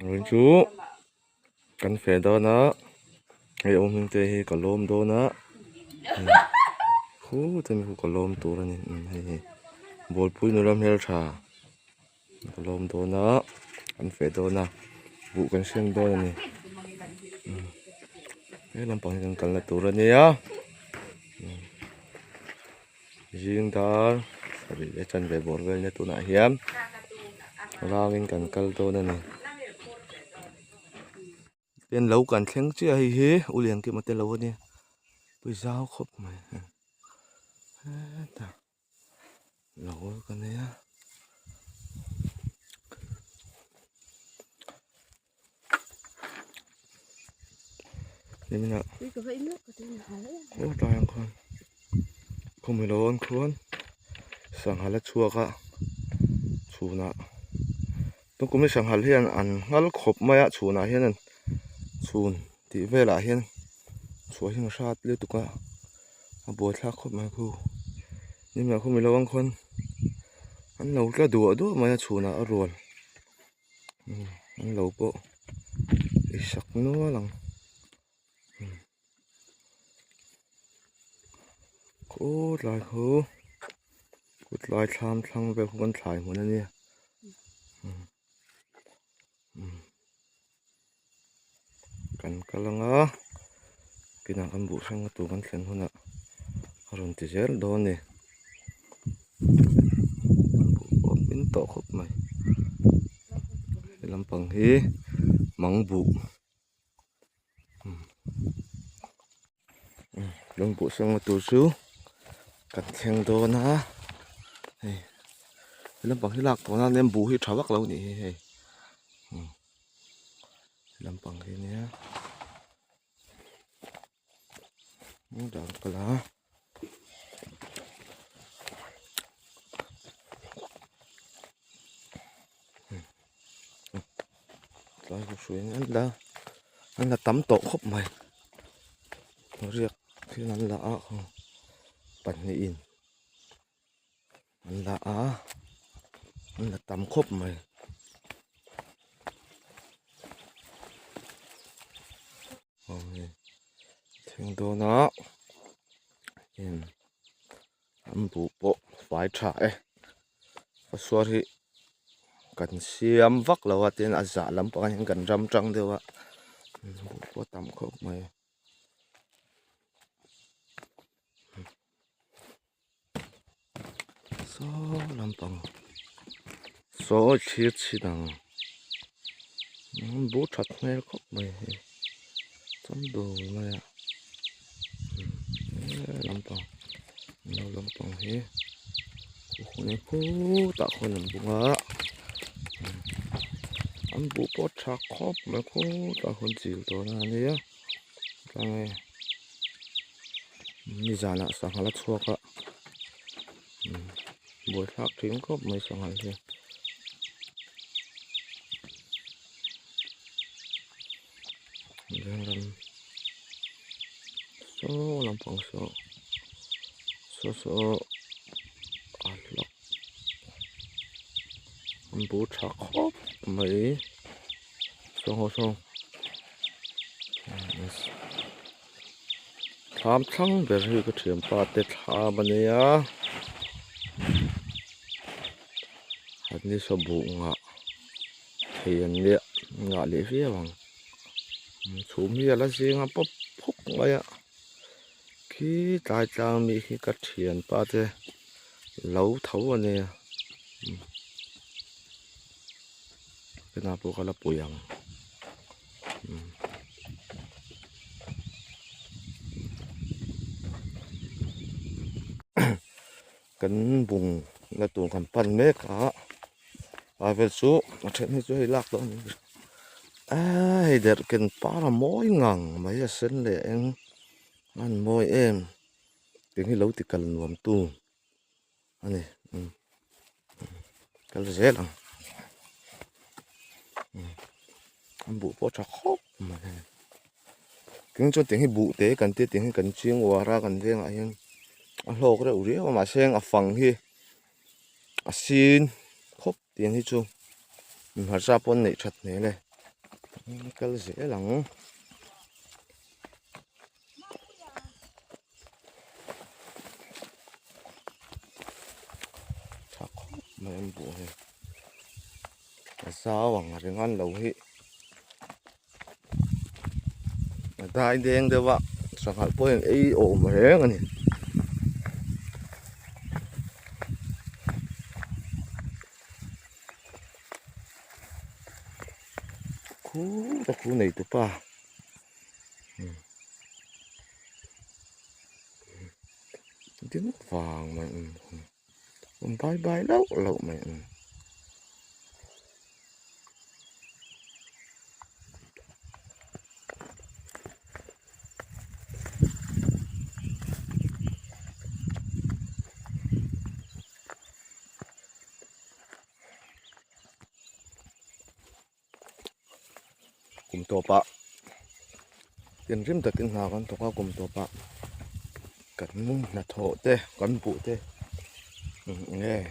rồi chú cần phải đó nó hay ông mình tây cả lôm đó nó khu thì mình cả lôm tổ ra nè hay bol pui nó làm heo trà cả lôm đó nó cần phải đó nó vụ cần xem đó nè cái làm bằng cần cần là tổ ra nè á riêng đó bị cái chân về bol về tổ nãy hiếm ra mình cần cần tổ nè tên lâu cần khen chứ hay hế u liền kia mà tên lâu nè bây giờ khóc mày lâu cái này áนี่มันอะโอ้ตายอังคนคงไม่ร้อนควรสั่งหาและชัวก็ชูนะต้องกูไม่สั่งหาเฮียนอันงั้นขบไม่อะชูนะเฮียนชูนที่เวลาเฮียนชัวหิงชาติเลือดตุกะบวชทักขบมาคูนี่มันคงไม่ร้อนคนอันเราก็ดูดูไม่อะชูนะอร่อยอันเราโปอีสักนัวหลังโคตรลายคูกุดลายชามทั้งแบบคนถ่ายหมดนั่นเนี่ยกันกำลังอ่ะกินอาหารบุษงตัวกันเส้นหัวน่ะอารมณ์ที่เจอโดนเนี่ยบุเป็นโตครบไหมลำพังฮีมังบุลงบุษงตัวซูกันแข่งโดนนะเฮ้ยลำพังที่หลักตัวนั้นเนี่ยบุที่ชาวบ้านเรานี่เฮ้ยลำพังที่เนี้ยนี่ดังกะละลายสวยนั่นละตำโตครบไหมเรียกที่นั่นละปั่นนี่อินนั่นละตำครบไหมโอ้ยถึงโดนนะเห็นอันบุปไฟฉายก็สวยกันเสียมวักแล้วว่าเต้นอาจารย์ลำปางยังกันรำจังเดียวว่าบุปตำครบไหมโซ่ลำปังโซ่ชีดังบูชัดแม่ก็ไม่จำดูเลยอ่ะลำปังเราลำปังเฮ้คนนี้พูดตะคนลำบุงอ่ะอันบูปอชักครบไม่พูดตะคนจิ๋วตัวนั้นเนี่ยจังไงนี่จานะสังหารชัวก็บัวทักทิ้งก็ไม่สังหารเลยเรื่องนั้นโซ่ลำพังโซ่อัดล็อกอันบูชักครบไม่ส่งถามทั้งเดี๋ยวก็เถียมปาเตถาบันเนี่ยอันนี้สบู่งะเทียนเนี่ยงะเลี้ยเฟี้ยบังชูมีอะไรสิงะปุ๊บพุกไงอ่ะขี้ตายจางมีขี้กระเทียนปาเตเหลาเท่าอันเนี่ยเป็นอาปุกละปุยังกันบุงละตัวกันปั้นเมฆะอาเวสุมาเช่นนี้ช่วยลักตอนนี้ไอ้เด็กกินปลาหม้อยงังไม่จะเส้นเลยเองอันหม้อยเอ็มถึงให้เราติดกันรวมตู้อันนี้กันเสร็จแล้วอันบุปผาชักครบมาถึงจนถึงให้บุเตะกันเตะถึงให้กันเชียงวาระกันเรื่องอะไรยังโลกเราเรียกว่ามาเชียงฟังที่ซีนครบเตียงที่จูมันหาซาปนในชัดเนี่ยเลย cái dễ lắm chắc mà em bố này sao bằng cái ngon lâu hi tai đen đâu vậy sao hạt bôi ấy ổn mà thế này cú này tụi pa tiếng vàng mà bay bay lâu lâu mày cùng tổ bạ tiền rim thật tiền nào con tổ cùng tổ bạ cắn là thổ tê cắn bụ tê nghe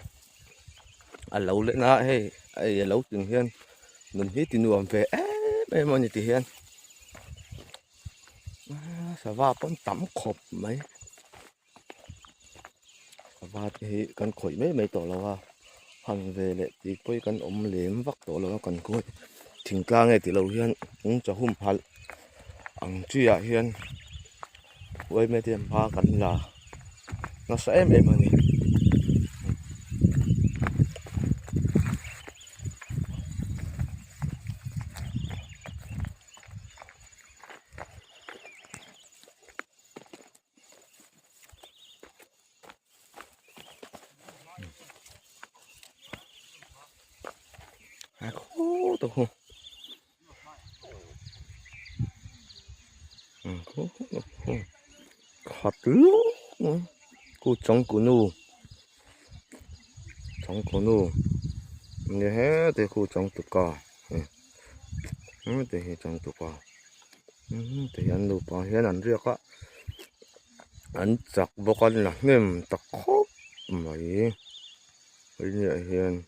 ăn lâu lên na hay ai lâu từng hiên mình hít tiền nuông về em mà như tiền hiên sao va con tắm khop mấy và thì con khởi mấy tổ là hàng về lại thì coi con ôm liếm vắt tổ là còn coi thỉnh ca nghe thì lâu hiên cũng cho hôm hal ăn truy à hiên với mấy tiền ba cắn là nó sẽ em mà nhỉ khô tao không khô khát luôn cô trong cô nu nghe thì cô trong tụ cò thì trong tụ cò thì anh lụp vào hiện anh riêng á anh chặt vô con là nem tắc khóc mày như hiện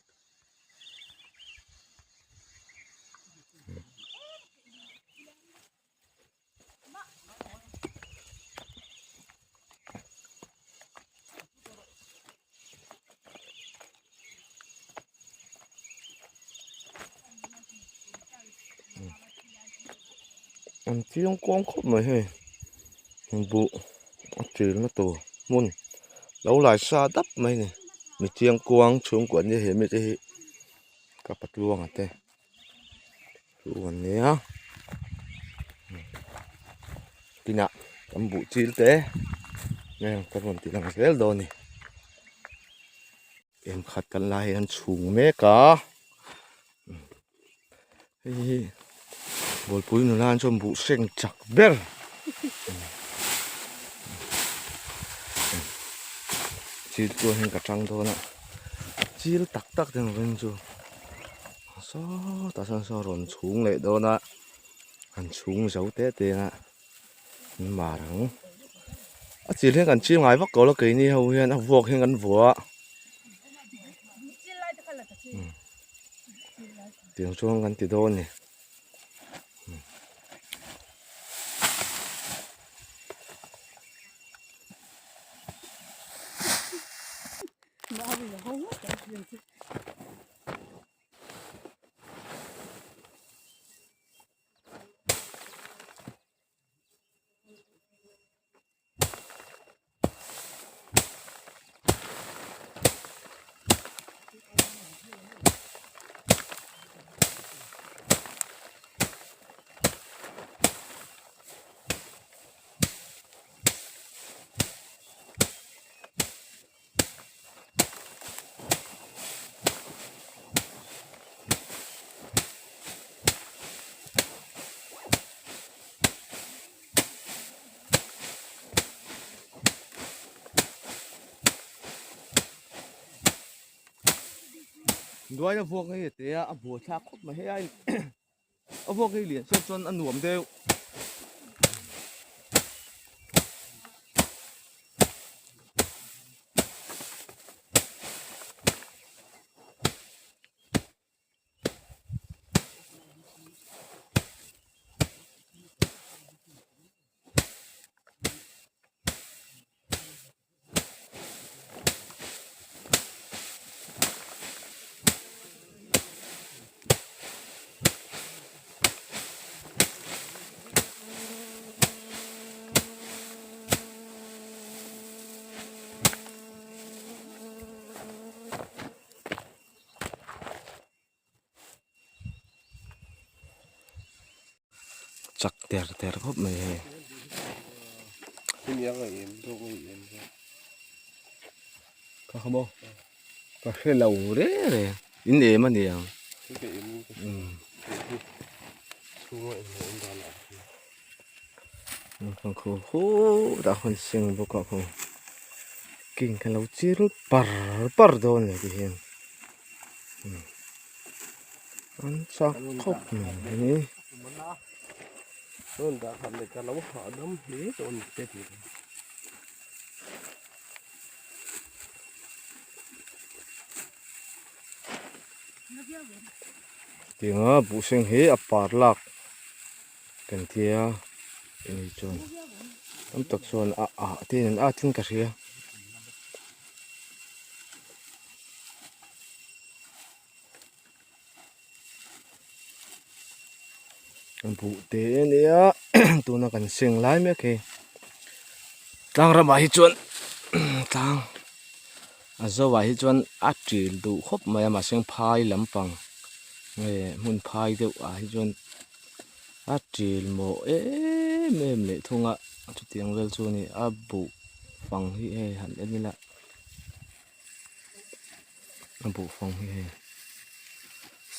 anh tiếng quăng khóc mày hay vụ chỉ nó tổ muôn lâu lại xa đắp mày này mình tiếng quăng xuống quần như thế mình thì các bạn luôn à thế luôn nhé tí nào tấm vụ chi tế nè các bạn tí làm cái đồ này em khát cần lại anh xuống mẹ cả bồi bùi nó lan cho vụ sinh chặt bel chỉ tôi hình cả trăng thôi nè chỉ tắc tắc thì nó bên chỗ sao ta sang sao rồi xuống lại đó nè anh xuống giấu té tê nè mà thằng chỉ lên gần chiêu ngài vắt cổ là cái này hầu hiện vuột hiện gần vuột tiếng chuông gần tí đôn này đuôi nó vuông cái gì à vuông cha khóc mà hết anh vuông cái liền chân ăn nuông đều ter khop mai he Ini yang em đâu có em ka khamo ka he lau re in em ani yang cái em xuống em đó là con khô khô đã con sinh bốc cả không kinh cái lau chi rồi par đòn này thì hiện ăn sắc khóc này nó đã thành được cái lấu họ đấm hết rồi chết rồi tiếng á bù sinh hế à par lạc cần thia ini chon am tak chon tin tin ka ria bu te nia tu na kan sing lai me ke tang ra mai chon tang a zo wa hi chon a tril du khop mai ma sing phai lampang nge mun phai deu a hi chon a tril mo em le thunga chu tiang vel chu ni a bu phang hi he han ani la a bu phang hi he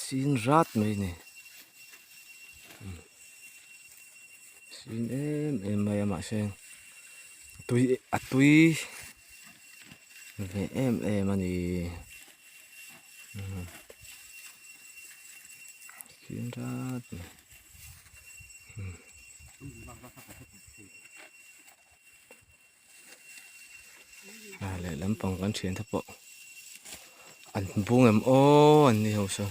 sin rat mai ni sin em mai ma sing tui về em anh đi khiến ra lại lắm bằng con chuyện thấp bộ anh buông em ô anh đi hồ sơ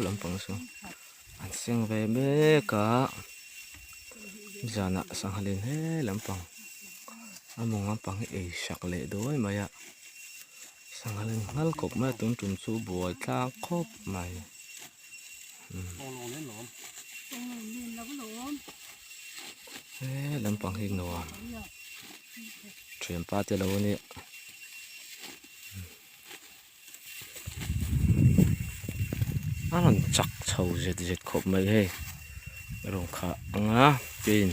lắm bằng số anh xem về mẹ cả giờ nãy sang lên hết lắm bằng anh muốn bằng ấy sạc lệ đôi mà ya sang lên ngal cục mẹ tuấn trùm su bùi ta khóc mày lắm bằng hình nọ chuyện ba tới lâu nè anh chắc sầu dệt khóc mày he rồi khá ngã pin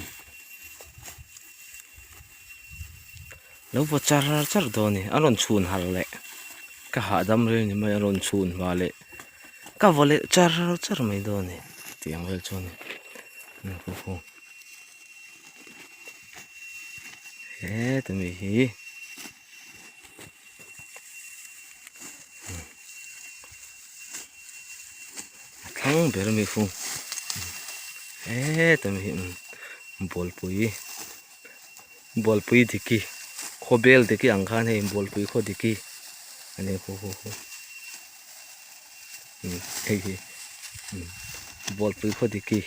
lâu vô char đó nè anh chun hal lệ cả hạ đâm lên nhưng mà anh chun vào lệ cả vô lệ char mày đó nè tiếng về cho nè phô tụi mình hi thằng bé mình phun tụi mình bol pui thì kì khô bel thì kì ăn khan hay bol pui khô thì kì anh em khô bol pui khô thì kì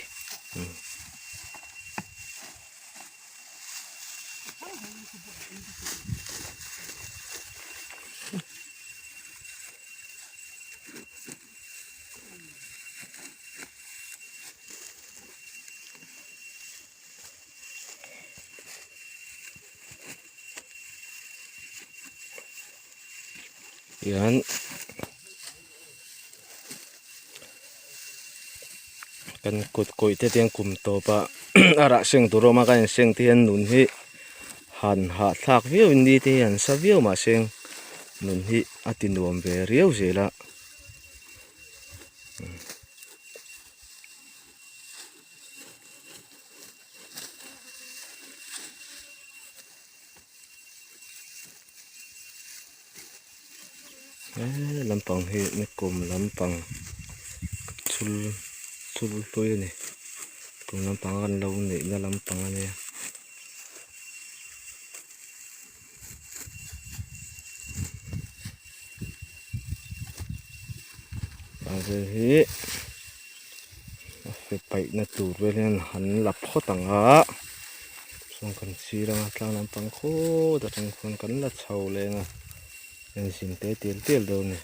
yan kan kut koi te tiang kum to pa ara sing tu roma kan sing tian nun hi han ha thak viu ni te an sa viu ma sing nun hi atinuam ve riau zela lampang hi ni kum lampang chul loi ni kum lampang kan lo ni na lampang ani giờ hi phải bảy na tur về nên hắn lập khó tăng á xong cần xí ra tlang lampang khô đặt trong con cắn là sầu lên à nên xin tế tiền đâu nè